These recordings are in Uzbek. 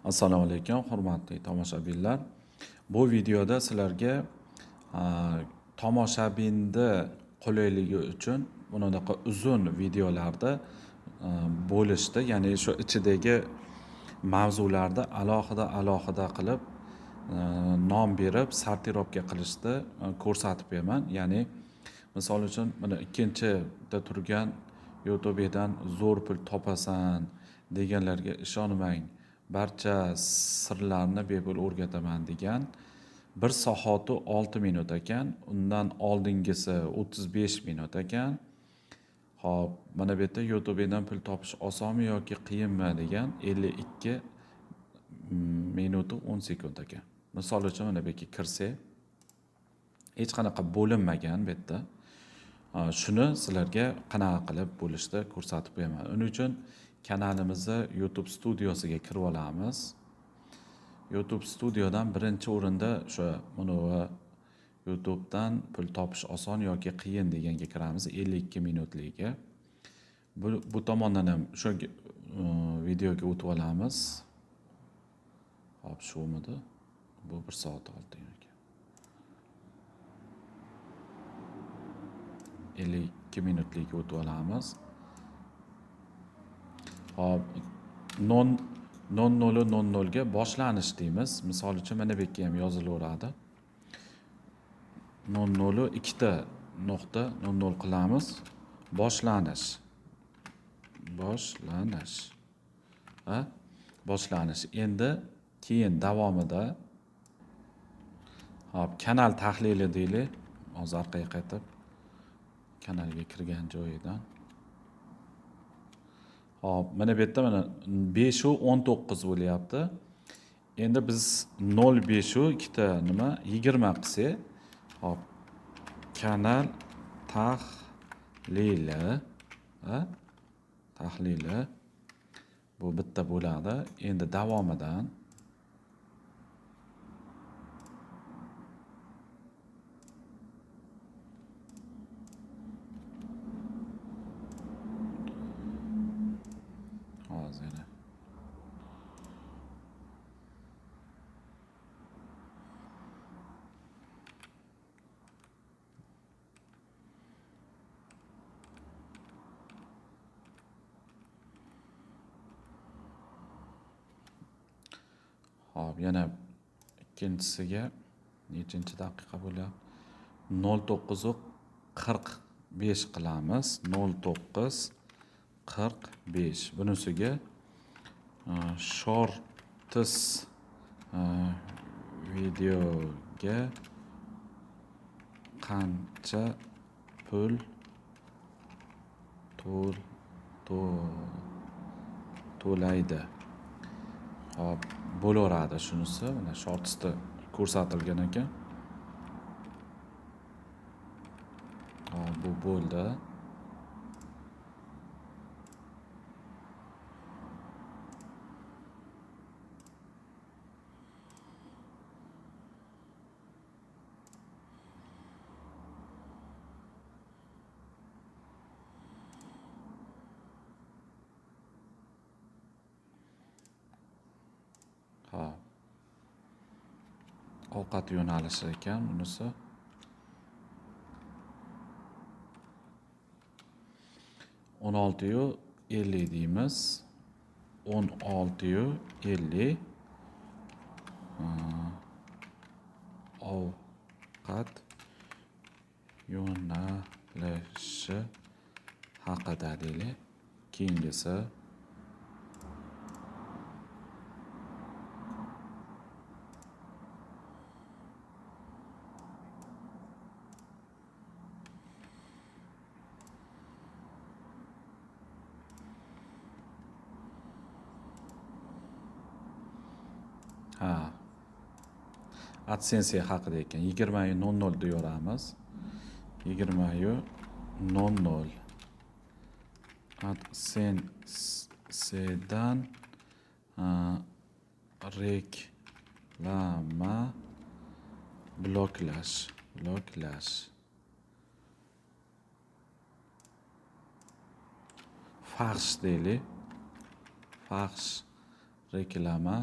Assalomu alaykum, hurmatli tomoshabinlar. Bu videoda sizlarga tomoshabinni qulayligi uchun bunaqa uzun videolarda bo'lishdi, ya'ni shu ichidagi mavzularda alohida qilib nom berib sortirovka qilishni ko'rsatib beraman. Ya'ni misol uchun mana ikkinchida turgan YouTube'dan zo'r pul topasan deganlarga ishonmang. Barcha sirlarni bepul o'rgataman degan 1 soati 6 minut ekan, undan oldingisi 35 minut ekan. Xo'p, mana bu yerda YouTube'dan pul topish osonmi yoki qiyinmi degan 52 minut 10 sekund ekan. Misol uchun mana bu yerga kirsak, hech qanaqa bo'linmagan bu yerda. Shuni sizlarga qanaqa qilib bo'lishni ko'rsatib beraman. Uning uchun kanalimizni YouTube studiyosiga kirib olamiz. YouTube studiodan birinchi o'rinda o'sha mana YouTube'dan pul topish oson yoki qiyin deganga kiramiz, 52 minutligiga. Bu tomondan ham shu videoga o'tib olamiz. Hop, shumidi? Bu 1 soat 6 minut. 52 minutlik o'tib olamiz. Hop, 00:00 ga boshlanish deymiz. Misol uchun mana bu yerga ham yozilaveradi. 00 ikkita nuqta 00 qilamiz. Boshlanish. Boshlanish. Endi keyin davomida hop, kanal tahlili deylik. Hozir orqaga qaytib kanalga kirgan joyidan. Hop, mana bu yerda mana 5 u 19 bo'lyapti. Endi biz 05 u ikkita nima 20 qilsak, hop, kanal tahlili bu bitta bo'ladi. Endi davomidan hozir hop, yana ikkinchisiga nechinchi daqiqa bo'lyapti? 09:45 qilamiz. 09:45. Bunisiga shorts videoga qancha pul to'laydi? Hop, bo'laveradi shunisi. Mana shortsda ko'rsatilgan ekan. Hop, bu bo'ldi. Hop. Ovqat yo'nalishi ekan bunisi. 16:50 deymiz. 16:50 ovqat yo'nalishi haqida deylik. Keyingisi AdSense haqida ekan. 20:00 deyoramiz. 20:00 AdSense'dan reklama bloklash. Faxsh deylik. Faxsh reklama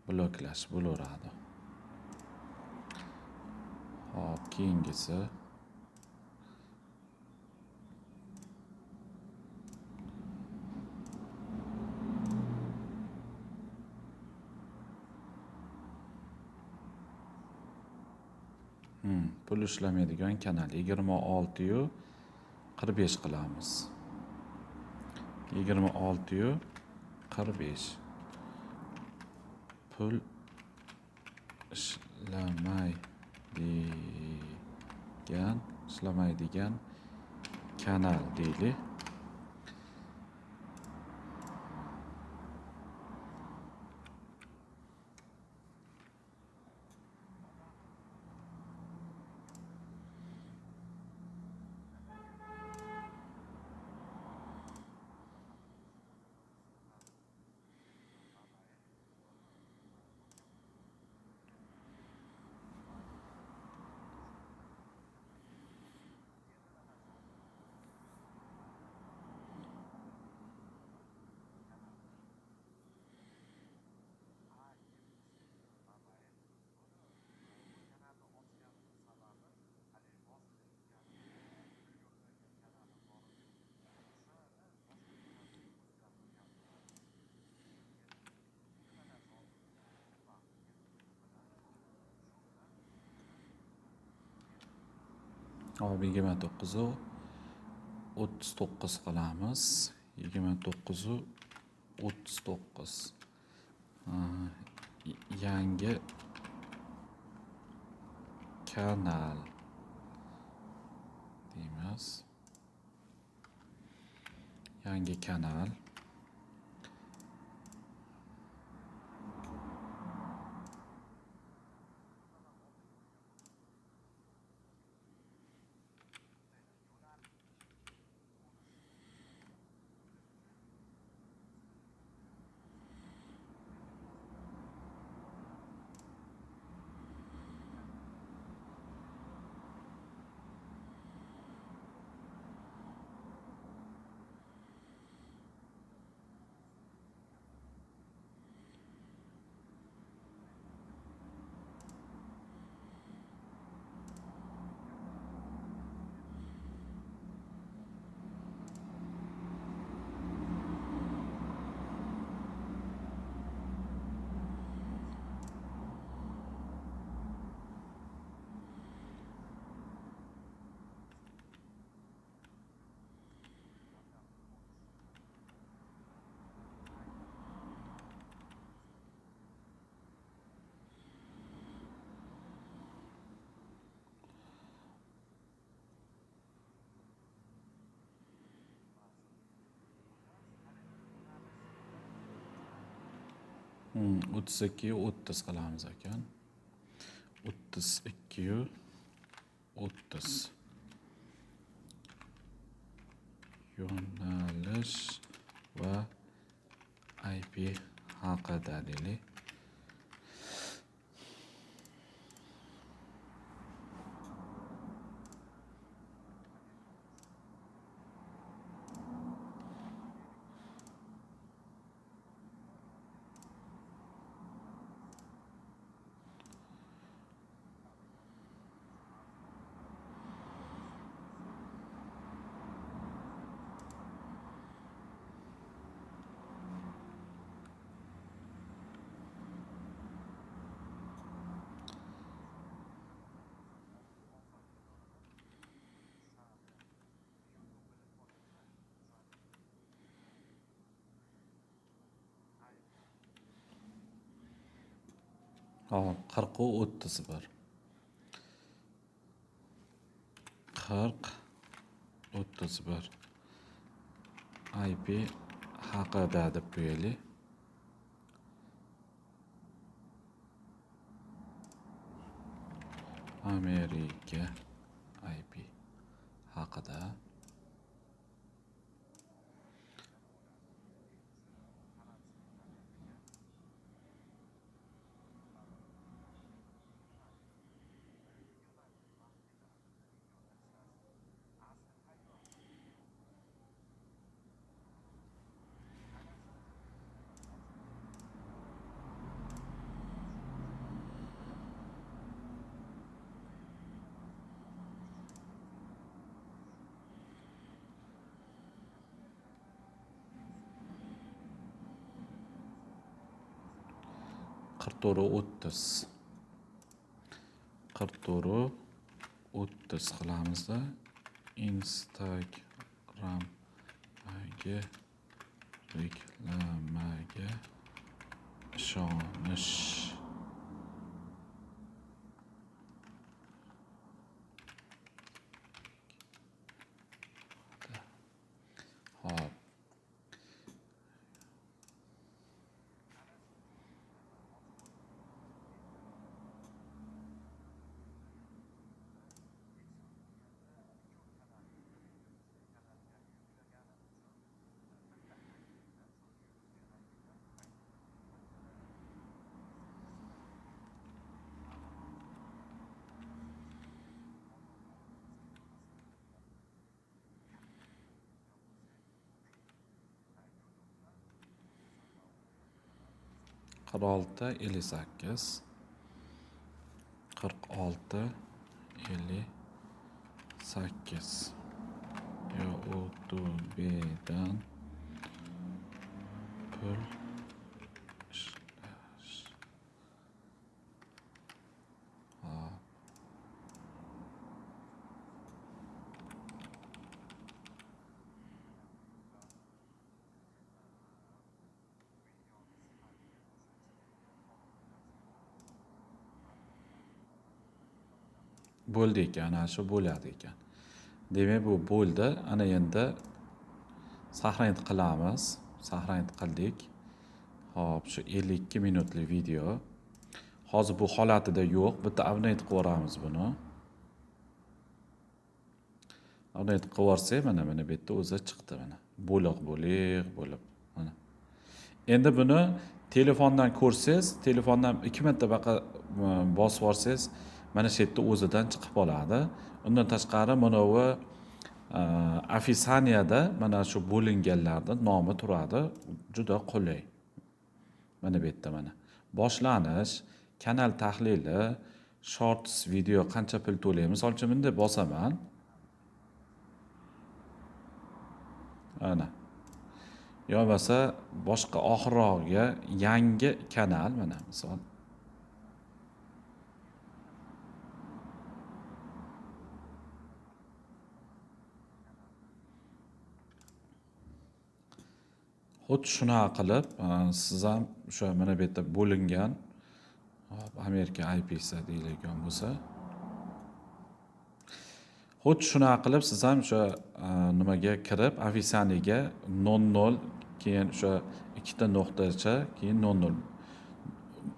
bloklash bo'laveradi. Hop, keyingisi pul ishlamaydigan kanal 26 yu 45 qilamiz. 26 yu 45. Pul ishlamaydigan kanal deylik. Hop, 29 u 39 qilamiz. 29 u 39. Yangi kanal deymiz. Yangi kanal. Hmm, 32 yu 30 qilamiz ekan. 32 yu 30. Yo'nalish va IP haqida deylik. Hop, 40 u 31. 40 31. IP haqida deb qo'yaylik. Amerika IP haqida. 40 30 qilamizda. Instagram'dagi reklamaga ishonish. Hop. Qirq olti 58 46 58 YouTube'dan pul ishlash. Hop. Bo'ldi ekan, ana shu bo'ladi ekan. Demak, bu bo'ldi. Ana endi sahrayd qilamiz. Sahrayd qildik. Hop, shu 52 minutlik video. Hozir bu holatida yo'q. Bitta update qilib yuboramiz buni. Update qilib yuborsak, mana bu yerda o'zi chiqdi mana. Bo'lib mana. Endi buni telefondan ko'rsangiz, telefondan 2 marta baqa bosib yuborsangiz, mana shu yerda o'zidan chiqib qoladi. Undan tashqari mana bu ofisaniyada mana shu bo'linganlarning nomi turadi. Juda qulay. Mana bu yerda mana. Boshlanish, kanal tahlili, shorts video qancha pul to'laymiz. Misol uchun bunday bosaman. Ana. Yo bo'lmasa boshqa oxirrog'iga yangi kanal mana misol. Xuddi shunaqa qilib, siz ham o'sha mana bu yerda bo'lingan Amerika IP'si deyilgan bo'lsa, xuddi shunaqa qilib siz ham o'sha nimaga kirib, ofisaniyga 00 keyin o'sha ikkita nuqtacha, keyin 00.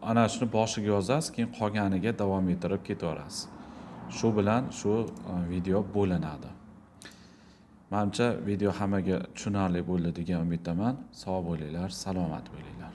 Ana shuni boshiga yozasiz, keyin qolganiga davom ettirib ketaverasiz. Shu bilan shu video bo'linadi. Menimcha video hammaga tushunarli bo'ldi degan umiddaman. Sog' bo'linglar, salomat bo'linglar.